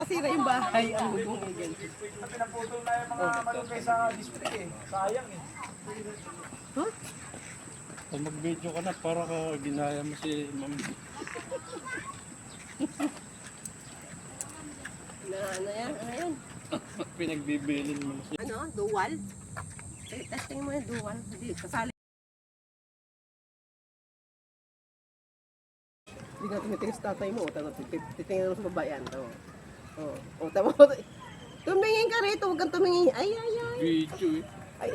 Sira yung bahay, ang bubong ay ganito. Pinaputol na yung mga malunggay sa display eh. Sayang eh. Huh? Kung mag-video ka na, para ka ginaya mo si Ma'am. Ano yan? Ano yan? Pinagbibilin mo siya. Ano? Dual? Testing mo yung dual. Hindi, kasali. Hindi nga tumitingin sa tatay mo. Titingin mo sa babayan. O, tama mo. Tumingin ka rito. Huwag kang tumingin. Ay, ay, ay. Video eh. Ay.